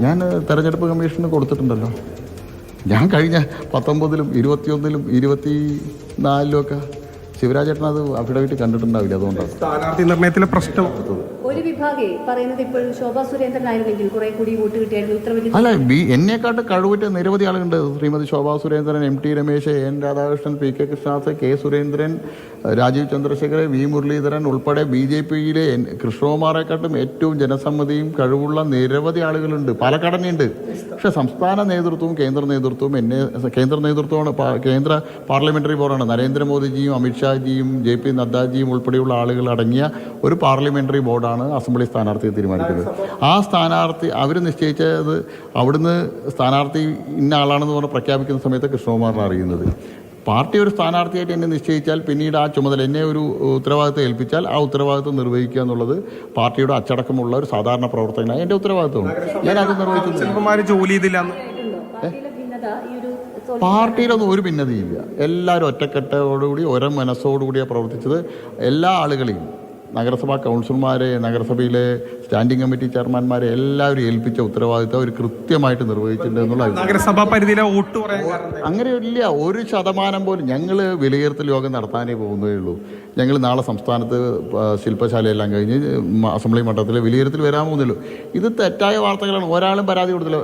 ഞാൻ തെരഞ്ഞെടുപ്പ് കമ്മീഷന് കൊടുത്തിട്ടുണ്ടല്ലോ. ഞാൻ കഴിഞ്ഞ 19-ലും 21-ലും 24-ലും ഒക്കെ ശിവരാജേട്ടൻ അത് അഫിഡവിറ്റ് കണ്ടിട്ടുണ്ടാവില്ല. അതുകൊണ്ടാണ് സ്ഥാനാർത്ഥി നിർണയത്തിലെ പ്രശ്നം. ഒരു വിഭാഗം പറയുന്നത് ഇപ്പോഴും ശോഭാ സുരേന്ദ്രനായിരുന്നെങ്കിൽ കുറെ കൂടി വോട്ട് കിട്ടിയായിരുന്നു. അല്ല, എന്നെക്കാട്ട് കഴിവുറ്റ നിരവധി ആളുകളുണ്ട്. Shrimati Shobha Surendran, M T Ramesh, N Radhakrishnan, P K Krishnadas, K Surendran, Rajeev Chandrasekharan, V Muraleedharan ഉൾപ്പെടെ BJPയിലെ കൃഷ്ണകുമാറെക്കാട്ടും ഏറ്റവും ജനസമ്മതിയും കഴിവുള്ള നിരവധി ആളുകളുണ്ട്. പാലക്കാടനെയുണ്ട്. പക്ഷേ സംസ്ഥാന നേതൃത്വവും കേന്ദ്ര നേതൃത്വവും കേന്ദ്ര നേതൃത്വമാണ്, കേന്ദ്ര പാർലമെന്ററി ബോർഡാണ്. നരേന്ദ്രമോദിജിയും അമിത്ഷാജിയും JP നദ്ദാജിയും ഉൾപ്പെടെയുള്ള ആളുകൾ അടങ്ങിയ ഒരു പാർലമെന്ററി ബോർഡാണ് അസംബ്ലി സ്ഥാനാർത്ഥിയെ തീരുമാനിക്കുന്നത്. ആ സ്ഥാനാർത്ഥി അവർ നിശ്ചയിച്ചത് അവിടുന്ന് സ്ഥാനാർത്ഥി ഇന്ന ആളാണെന്ന് പറഞ്ഞ് പ്രഖ്യാപിക്കുന്ന സമയത്ത് കൃഷ്ണകുമാറിനെ അറിയുന്നത്. പാർട്ടി ഒരു സ്ഥാനാർത്ഥിയായിട്ട് എന്നെ നിശ്ചയിച്ചാൽ പിന്നീട് ആ ചുമതല എന്നെ ഒരു ഉത്തരവാദിത്വം ഏൽപ്പിച്ചാൽ ആ ഉത്തരവാദിത്വം നിർവഹിക്കുക എന്നുള്ളത് പാർട്ടിയുടെ അച്ചടക്കമുള്ള ഒരു സാധാരണ പ്രവർത്തകനാണ് എൻ്റെ ഉത്തരവാദിത്വമാണ്. ഞാൻ അത് നിർവഹിച്ചു. പാർട്ടിയിലൊന്നും ഒരു ഭിന്നതയില്ല. എല്ലാവരും ഒറ്റക്കെട്ടോടുകൂടി ഒരേ മനസ്സോടുകൂടിയാണ് പ്രവർത്തിച്ചത്. എല്ലാ ആളുകളെയും, നഗരസഭാ കൗൺസിലർമാരെ, നഗരസഭയിലെ സ്റ്റാൻഡിംഗ് കമ്മിറ്റി ചെയർമാൻമാരെ എല്ലാവരും ഏൽപ്പിച്ച ഉത്തരവാദിത്തം അവർ കൃത്യമായിട്ട് നിർവഹിച്ചിട്ടുണ്ട് എന്നുള്ള നഗരസഭാ പരിധിയിലെ വോട്ട് അങ്ങനെ ഇല്ല. 1% പോലും. ഞങ്ങൾ വിലയിരുത്തൽ യോഗം നടത്താനേ പോകുന്നതേ ഉള്ളൂ. ഞങ്ങൾ നാളെ സംസ്ഥാനത്ത് ശില്പശാലയെല്ലാം കഴിഞ്ഞ് അസംബ്ലി മണ്ഡലത്തിലെ വിലയിരുത്തൽ വരാൻ പോകുന്നല്ലോ. ഇത് തെറ്റായ വാർത്തകളാണ്. ഒരാളും പരാതി കൊടുത്തില്ല.